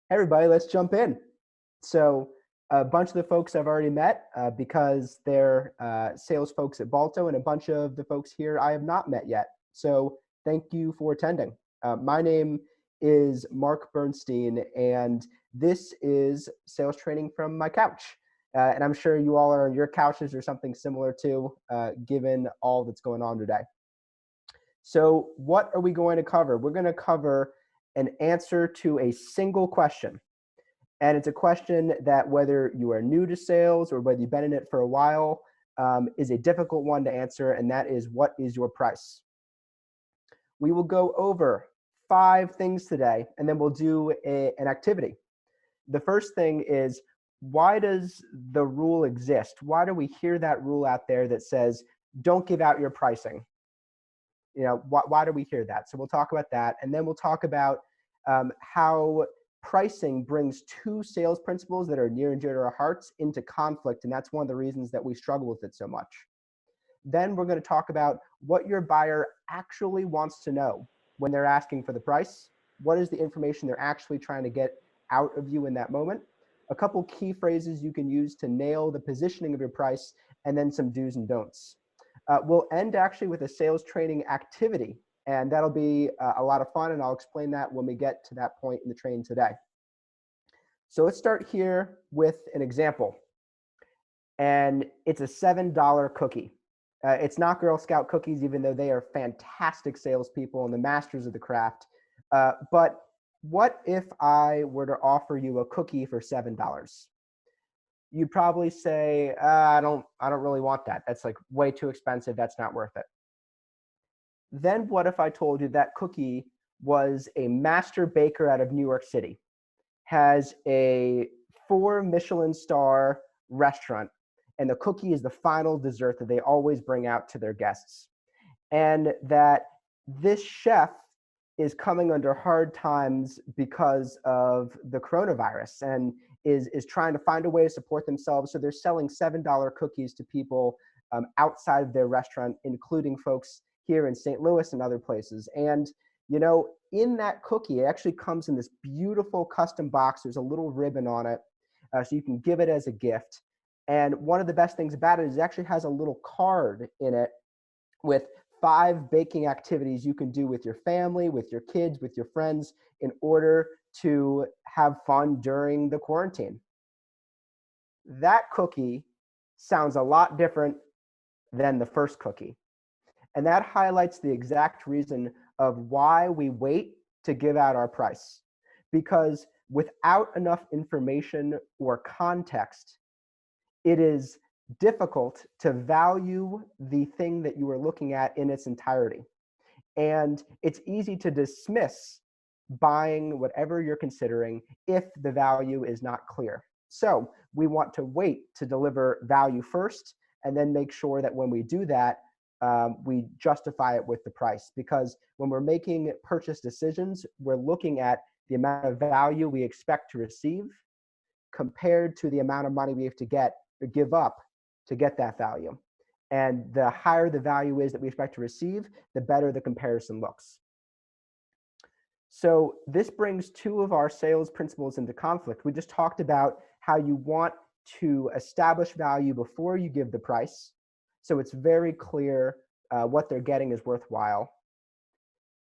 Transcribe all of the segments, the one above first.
Hey everybody, let's jump in. So a bunch of the folks I've already met because they're sales folks at Balto, and a bunch of the folks here I have not met yet. So thank you for attending. My name is Mark Bernstein, and this is sales training from my couch. And I'm sure you all are on your couches or something similar too, given all that's going on today. So what are we going to cover? We're going to cover an answer to a single question. And it's a question that, whether you are new to sales or whether you've been in it for a while, is a difficult one to answer, and that is, what is your price? We will go over 5 things today, and then we'll do an activity. The first thing is, why does the rule exist? Why do we hear that rule out there that says, don't give out your pricing? Why do we hear that? So we'll talk about that, and then we'll talk about how pricing brings 2 sales principles that are near and dear to our hearts into conflict, and that's one of the reasons that we struggle with it so much. Then we're going to talk about what your buyer actually wants to know when they're asking for the price. What is the information they're actually trying to get out of you in that moment? A couple key phrases you can use to nail the positioning of your price, and then some do's and don'ts. We'll end actually with a sales training activity, and that'll be a lot of fun, and I'll explain that when we get to that point in the training today. So let's start here with an example, and it's a $7 cookie. It's not Girl Scout cookies, even though they are fantastic salespeople and the masters of the craft. But what if I were to offer you a cookie for $7? You'd probably say, I don't really want that. That's like way too expensive. That's not worth it. Then what if I told you that cookie was a master baker out of New York City, has a 4 Michelin star restaurant, and the cookie is the final dessert that they always bring out to their guests, and that this chef is coming under hard times because of the coronavirus and is trying to find a way to support themselves. So they're selling $7 cookies to people outside of their restaurant, including folks here in St. Louis and other places. And in that cookie, it actually comes in this beautiful custom box. There's a little ribbon on it, so you can give it as a gift. And one of the best things about it is it actually has a little card in it with 5 baking activities you can do with your family, with your kids, with your friends, in order to have fun during the quarantine. That cookie sounds a lot different than the first cookie. And that highlights the exact reason of why we wait to give out our price. Because without enough information or context, it is difficult to value the thing that you are looking at in its entirety. And it's easy to dismiss buying whatever you're considering if the value is not clear. So we want to wait to deliver value first, and then make sure that when we do that, we justify it with the price. Because when we're making purchase decisions, we're looking at the amount of value we expect to receive compared to the amount of money we have to get or give up to get that value. And the higher the value is that we expect to receive, the better the comparison looks. So this brings 2 of our sales principles into conflict. We just talked about how you want to establish value before you give the price, so it's very clear what they're getting is worthwhile.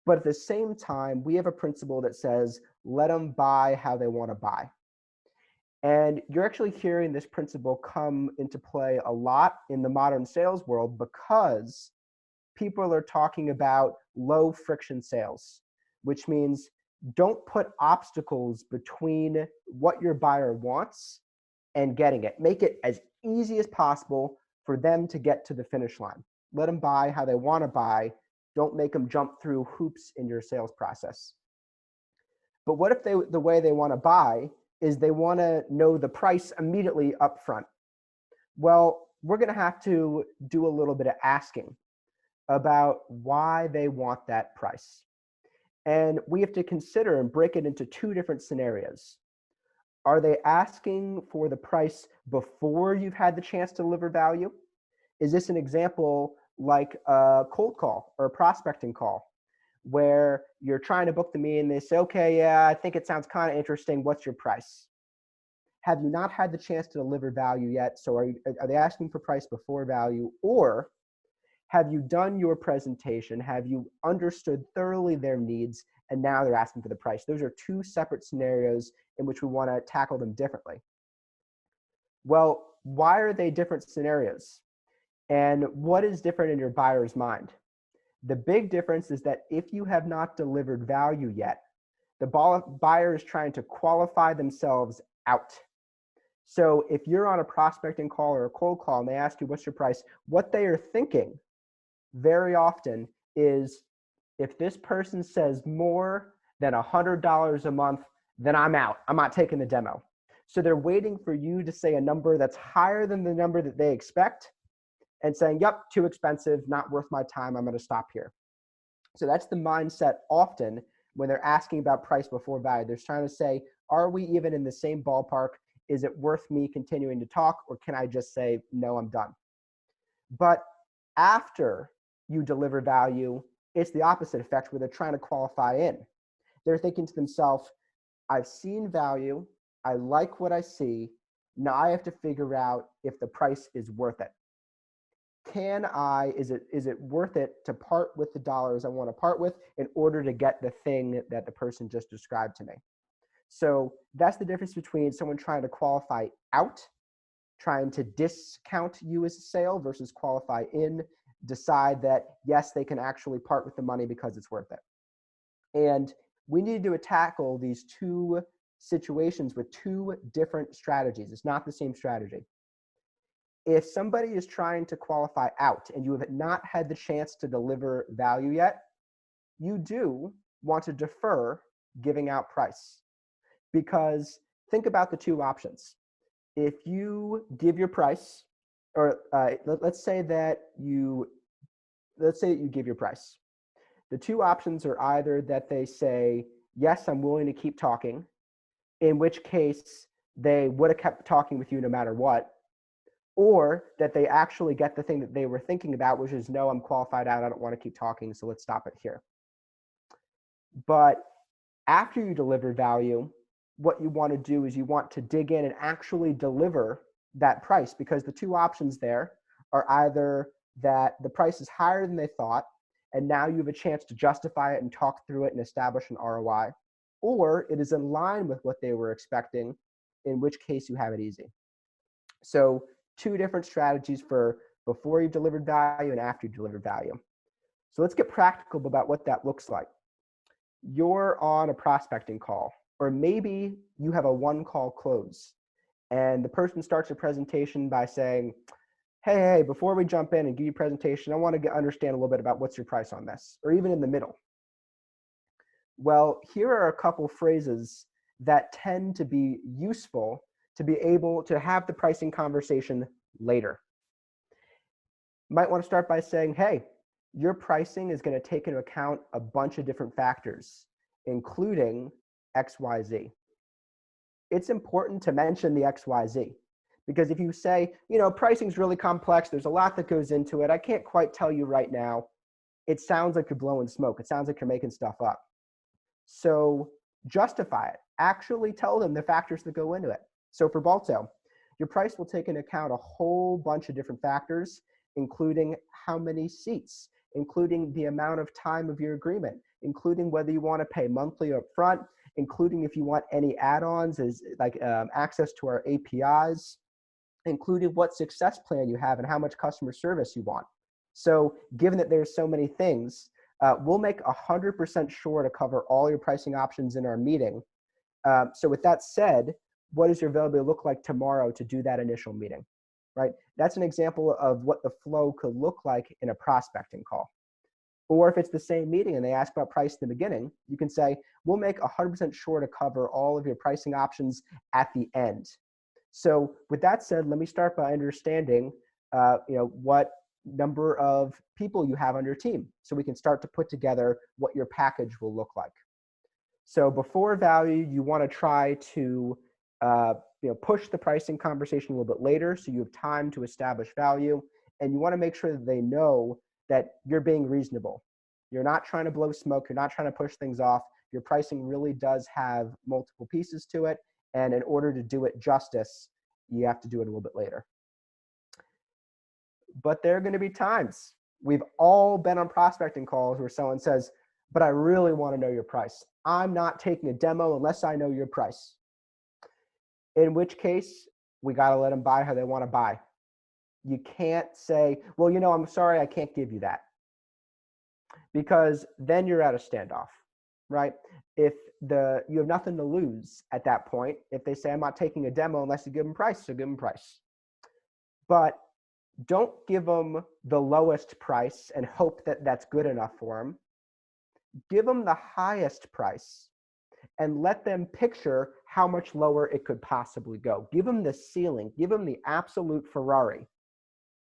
But at the same time, we have a principle that says, let them buy how they want to buy. And you're actually hearing this principle come into play a lot in the modern sales world, because people are talking about low friction sales, which means don't put obstacles between what your buyer wants and getting it. Make it as easy as possible for them to get to the finish line. Let them buy how they want to buy. Don't make them jump through hoops in your sales process. But what if the way they want to buy is they want to know the price immediately up front? Well, we're going to have to do a little bit of asking about why they want that price. And we have to consider and break it into 2 different scenarios. Are they asking for the price before you've had the chance to deliver value? Is this an example like a cold call or a prospecting call, where you're trying to book the meeting. They say, okay, yeah, I think it sounds kind of interesting. What's your price? Have you not had the chance to deliver value yet? So are they asking for price before value? Or have you done your presentation? Have you understood thoroughly their needs? And now they're asking for the price. Those are two separate scenarios in which we want to tackle them differently. Well, why are they different scenarios? And what is different in your buyer's mind? The big difference is that if you have not delivered value yet, the buyer is trying to qualify themselves out. So if you're on a prospecting call or a cold call and they ask you, what's your price? What they are thinking very often is, if this person says more than $100 a month, then I'm out. I'm not taking the demo. So they're waiting for you to say a number that's higher than the number that they expect and saying, yep, too expensive, not worth my time, I'm going to stop here. So that's the mindset often when they're asking about price before value. They're trying to say, are we even in the same ballpark? Is it worth me continuing to talk, or can I just say, no, I'm done? But after you deliver value, it's the opposite effect where they're trying to qualify in. They're thinking to themselves, I've seen value, I like what I see, now I have to figure out if the price is worth it. Is it worth it to part with the dollars I want to part with in order to get the thing that the person just described to me? So that's the difference between someone trying to qualify out, trying to discount you as a sale, versus qualify in, decide that yes, they can actually part with the money because it's worth it. And we need to tackle these two situations with two different strategies. It's not the same strategy. If somebody is trying to qualify out and you have not had the chance to deliver value yet, you do want to defer giving out price. Because think about the two options. If you give your price, or let's say that you give your price. The two options are either that they say, yes, I'm willing to keep talking, in which case they would have kept talking with you no matter what, or that they actually get the thing that they were thinking about, which is, no, I'm qualified out, I don't want to keep talking, so let's stop it here. But after you deliver value, what you want to do is you want to dig in and actually deliver that price, because the two options there are either that the price is higher than they thought, and now you have a chance to justify it and talk through it and establish an ROI, or it is in line with what they were expecting, in which case you have it easy. So two different strategies for before you've delivered value and after you've delivered value. So let's get practical about what that looks like. You're on a prospecting call, or maybe you have a one-call close, and the person starts a presentation by saying, hey, before we jump in and give you a presentation, I want to understand a little bit about what's your price on this, or even in the middle. Well, here are a couple phrases that tend to be useful to be able to have the pricing conversation later. You might want to start by saying, hey, your pricing is going to take into account a bunch of different factors, including XYZ. It's important to mention the XYZ, because if you say, pricing is really complex, there's a lot that goes into it, I can't quite tell you right now, it sounds like you're blowing smoke. It sounds like you're making stuff up. So justify it. Actually tell them the factors that go into it. So for Balto, your price will take into account a whole bunch of different factors, including how many seats, including the amount of time of your agreement, including whether you want to pay monthly up front, including if you want any add-ons as like access to our APIs, including what success plan you have and how much customer service you want. So given that there's so many things, we'll make 100% sure to cover all your pricing options in our meeting. So with that said, what does your availability look like tomorrow to do that initial meeting, right? That's an example of what the flow could look like in a prospecting call. Or if it's the same meeting and they ask about price in the beginning, you can say, we'll make 100% sure to cover all of your pricing options at the end. So with that said, let me start by understanding what number of people you have on your team, so we can start to put together what your package will look like. So before value, you want to try to push the pricing conversation a little bit later, so you have time to establish value, and you want to make sure that they know that you're being reasonable. You're not trying to blow smoke. You're not trying to push things off. Your pricing really does have multiple pieces to it. And in order to do it justice, you have to do it a little bit later. But there are going to be times, we've all been on prospecting calls where someone says, but I really want to know your price. I'm not taking a demo unless I know your price. In which case, we got to let them buy how they want to buy. You can't say, well, you know, I'm sorry, I can't give you that. Because then you're at a standoff, right? If you have nothing to lose at that point, if they say, I'm not taking a demo unless you give them price, so give them price. But don't give them the lowest price and hope that that's good enough for them. Give them the highest price and let them picture how much lower it could possibly go. Give them the ceiling, give them the absolute Ferrari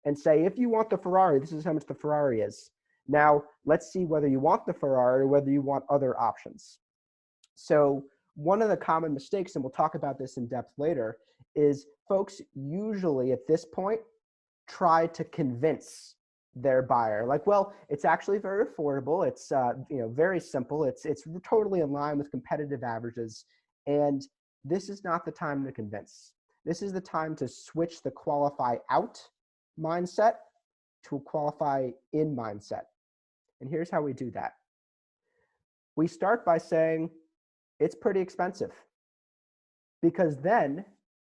and say, if you want the Ferrari, this is how much the Ferrari is. Now, let's see whether you want the Ferrari or whether you want other options. So one of the common mistakes, and we'll talk about this in depth later, is folks usually at this point try to convince their buyer, like, well, it's actually very affordable. It's very simple. It's totally in line with competitive averages. And this is not the time to convince. This is the time to switch the qualify out mindset to a qualify in mindset. And here's how we do that. We start by saying, it's pretty expensive. Because then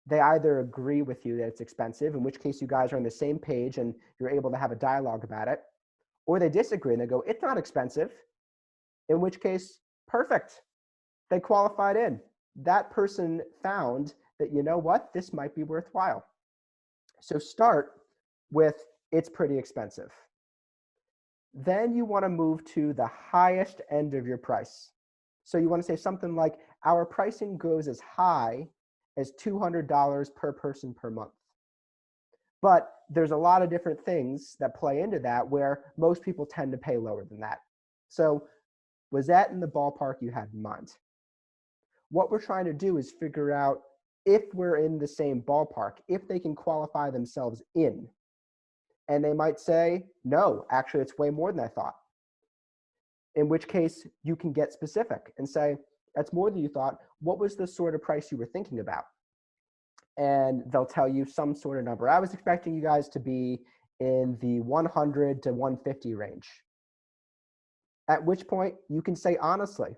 they either agree with you that it's expensive, in which case you guys are on the same page and you're able to have a dialogue about it, or they disagree and they go, it's not expensive, in which case, perfect. They qualified in. That person found that, you know what, this might be worthwhile. So start with, it's pretty expensive. Then you want to move to the highest end of your price. So you want to say something like, our pricing goes as high as $200 per person per month. But there's a lot of different things that play into that where most people tend to pay lower than that. So was that in the ballpark you had in mind? What we're trying to do is figure out if we're in the same ballpark, if they can qualify themselves in. And they might say, no, actually, it's way more than I thought. In which case, you can get specific and say, that's more than you thought. What was the sort of price you were thinking about? And they'll tell you some sort of number. I was expecting you guys to be in the 100 to 150 range. At which point, you can say honestly,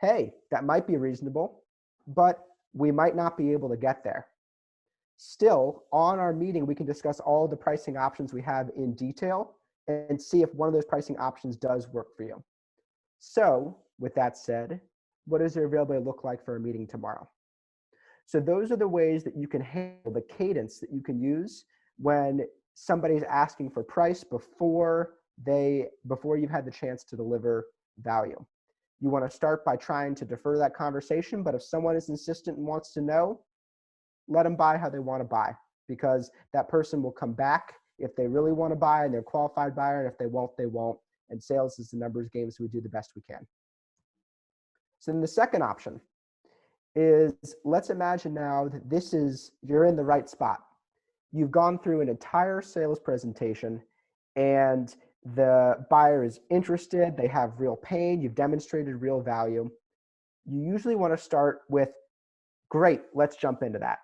hey, that might be reasonable, but we might not be able to get there. Still, on our meeting, we can discuss all the pricing options we have in detail and see if one of those pricing options does work for you. So with that said, what does your availability look like for a meeting tomorrow? So those are the ways that you can handle the cadence that you can use when somebody's asking for price before you've had the chance to deliver value. You want to start by trying to defer that conversation, but if someone is insistent and wants to know, let them buy how they want to buy, because that person will come back if they really want to buy and they're a qualified buyer, and if they won't, they won't. And sales is the numbers game, so we do the best we can. So then the second option is, let's imagine now that you're in the right spot. You've gone through an entire sales presentation and the buyer is interested, they have real pain, you've demonstrated real value. You usually want to start with, great, let's jump into that.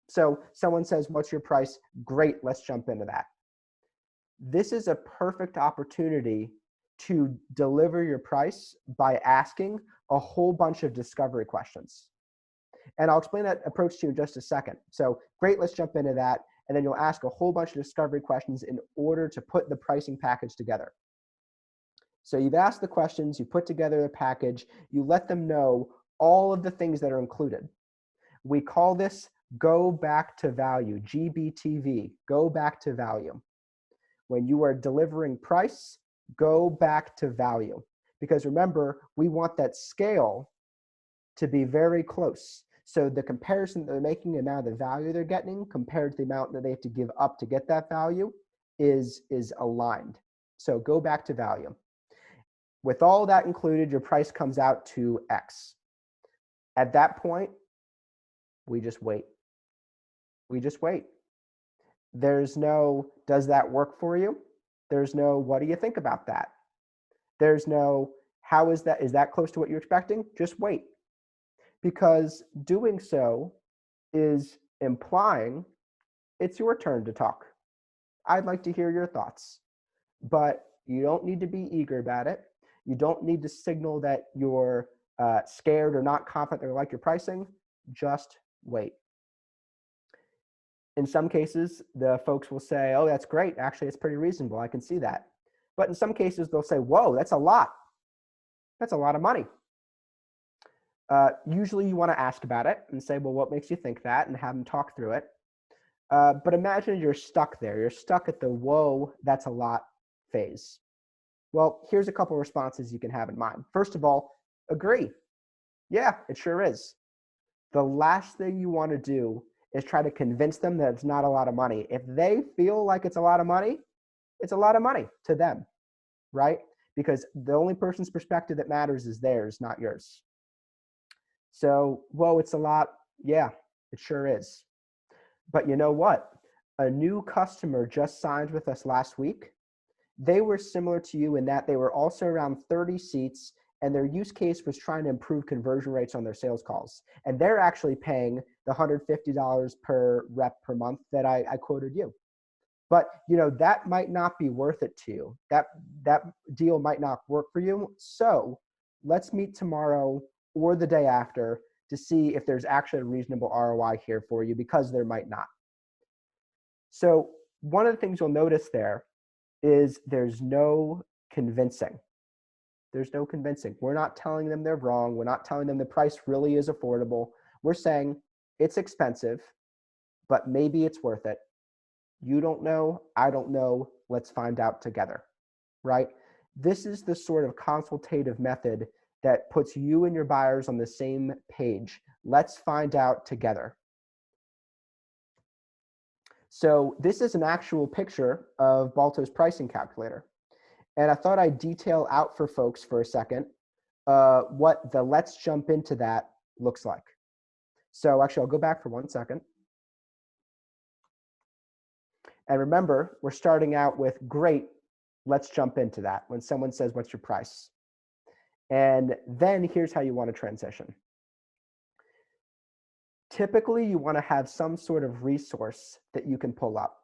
So someone says, what's your price? Great, let's jump into that. This is a perfect opportunity to deliver your price by asking a whole bunch of discovery questions. And I'll explain that approach to you in just a second. So great, let's jump into that. And then you'll ask a whole bunch of discovery questions in order to put the pricing package together. So you've asked the questions, you put together the package, you let them know all of the things that are included. We call this go back to value, GBTV, go back to value. When you are delivering price, go back to value. Because remember, we want that scale to be very close. So the comparison that they're making and now the value they're getting compared to the amount that they have to give up to get that value is aligned. So go back to value. With all that included, your price comes out to X. At that point, we just wait. We just wait. There's no, does that work for you? There's no, what do you think about that? There's no, how is that? Is that close to what you're expecting? Just wait. Because doing so is implying it's your turn to talk. I'd like to hear your thoughts, but you don't need to be eager about it. You don't need to signal that you're scared or not confident or like your pricing. Just wait. In some cases, the folks will say, oh, that's great. Actually, it's pretty reasonable. I can see that. But in some cases, they'll say, whoa, that's a lot. That's a lot of money. Usually you want to ask about it and say, well, what makes you think that? And have them talk through it. But imagine you're stuck there. You're stuck at the whoa, that's a lot phase. Well, here's a couple responses you can have in mind. First of all, agree. Yeah, it sure is. The last thing you want to do is try to convince them that it's not a lot of money. If they feel like it's a lot of money, it's a lot of money to them, right? Because the only person's perspective that matters is theirs, not yours. So, whoa, it's a lot. Yeah, it sure is. But you know what? A new customer just signed with us last week. They were similar to you in that they were also around 30 seats, and their use case was trying to improve conversion rates on their sales calls. And they're actually paying the $150 per rep per month that I quoted you. But you know, that might not be worth it to you. That deal might not work for you. So let's meet tomorrow or the day after to see if there's actually a reasonable ROI here for you, because there might not. So one of the things you'll notice there is there's no convincing. There's no convincing. We're not telling them they're wrong. We're not telling them the price really is affordable. We're saying it's expensive, but maybe it's worth it. You don't know, I don't know, let's find out together, right? This is the sort of consultative method that puts you and your buyers on the same page. Let's find out together. So this is an actual picture of Balto's pricing calculator. And I thought I'd detail out for folks for a second what the let's jump into that looks like. So actually, I'll go back for 1 second. And remember, we're starting out with great, let's jump into that when someone says, what's your price? And then here's how you want to transition. Typically, you want to have some sort of resource that you can pull up.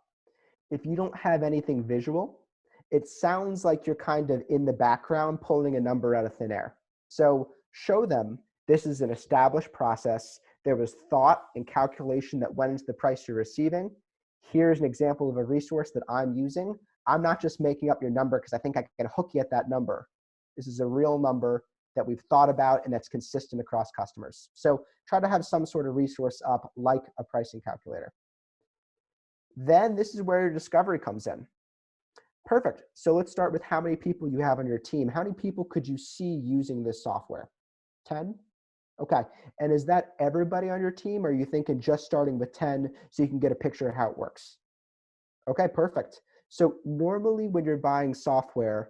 If you don't have anything visual, it sounds like you're kind of in the background pulling a number out of thin air. So show them this is an established process. There was thought and calculation that went into the price you're receiving. Here's an example of a resource that I'm using. I'm not just making up your number because I think I can hook you at that number. This is a real number that we've thought about and that's consistent across customers. So try to have some sort of resource up like a pricing calculator. Then this is where your discovery comes in. Perfect. So let's start with how many people you have on your team. How many people could you see using this software? 10? Okay. And is that everybody on your team, or are you thinking just starting with 10 so you can get a picture of how it works? Okay, perfect. So normally when you're buying software,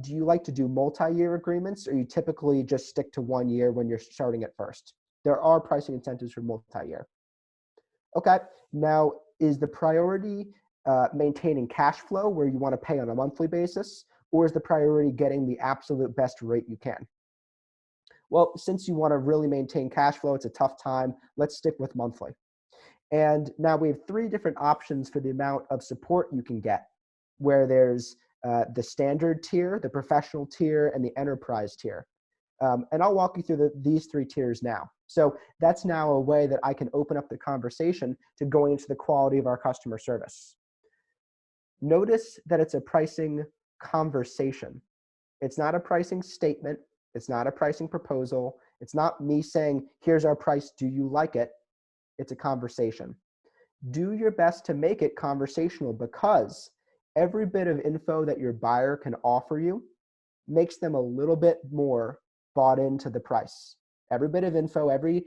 do you like to do multi-year agreements, or you typically just stick to 1 year when you're starting at first? There are pricing incentives for multi-year. Okay. Now, is the priority maintaining cash flow where you want to pay on a monthly basis, or is the priority getting the absolute best rate you can? Well, since you want to really maintain cash flow, it's a tough time. Let's stick with monthly. And now we have 3 different options for the amount of support you can get, where there's the standard tier, the professional tier, and the enterprise tier. And I'll walk you through these 3 tiers now. So that's now a way that I can open up the conversation to going into the quality of our customer service. Notice that it's a pricing conversation. It's not a pricing statement. It's not a pricing proposal. It's not me saying, here's our price, do you like it? It's a conversation. Do your best to make it conversational, because every bit of info that your buyer can offer you makes them a little bit more bought into the price. Every bit of info, every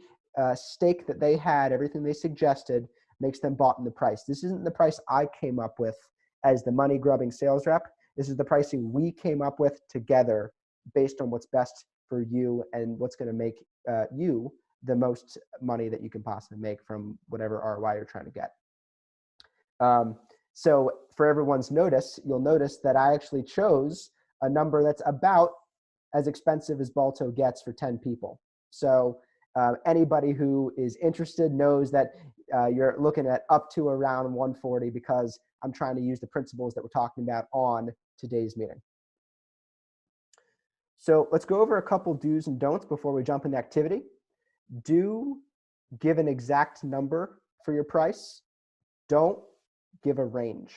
stake that they had, everything they suggested makes them bought in the price. This isn't the price I came up with as the money grubbing sales rep. This is the pricing we came up with together based on what's best for you and what's going to make you the most money that you can possibly make from whatever ROI you're trying to get. So for everyone's notice, you'll notice that I actually chose a number that's about as expensive as Balto gets for 10 people. So anybody who is interested knows that you're looking at up to around 140 because I'm trying to use the principles that we're talking about on today's meeting. So let's go over a couple do's and don'ts before we jump into activity. Do give an exact number for your price. Don't give a range.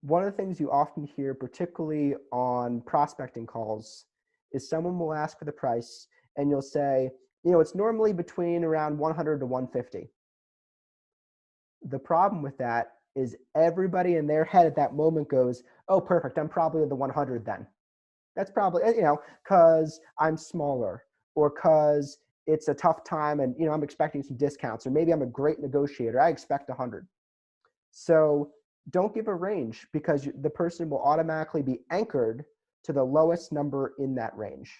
One of the things you often hear, particularly on prospecting calls, is someone will ask for the price and you'll say, it's normally between around 100 to 150. The problem with that is everybody in their head at that moment goes, oh, perfect, I'm probably at the 100 then. That's probably, because I'm smaller or because it's a tough time and, I'm expecting some discounts, or maybe I'm a great negotiator. I expect 100. So don't give a range because the person will automatically be anchored to the lowest number in that range.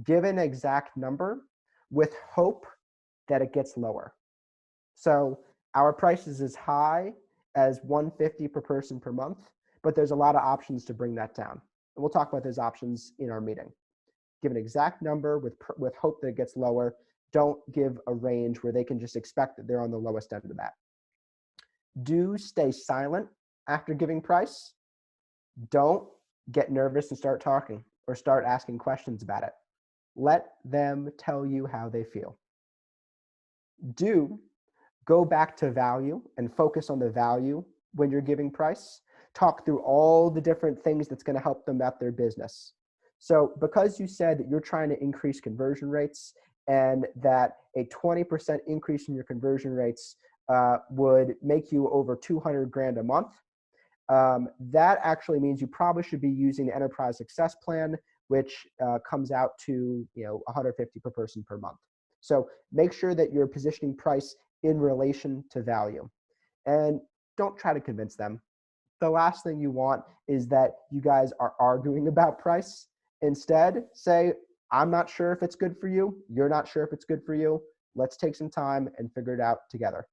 Give an exact number with hope that it gets lower. So our price is as high as $150 per person per month, but there's a lot of options to bring that down. And we'll talk about those options in our meeting. Give an exact number with hope that it gets lower. Don't give a range where they can just expect that they're on the lowest end of that. Do stay silent after giving price. Don't get nervous and start talking or start asking questions about it. Let them tell you how they feel. Do go back to value and focus on the value when you're giving price. Talk through all the different things that's going to help them at their business. So because you said that you're trying to increase conversion rates and that a 20% increase in your conversion rates would make you over 200 grand a month, that actually means you probably should be using the Enterprise Success Plan, which comes out to 150 per person per month. So make sure that you're positioning price in relation to value, and don't try to convince them. The last thing you want is that you guys are arguing about price. Instead, say, I'm not sure if it's good for you. You're not sure if it's good for you. Let's take some time and figure it out together.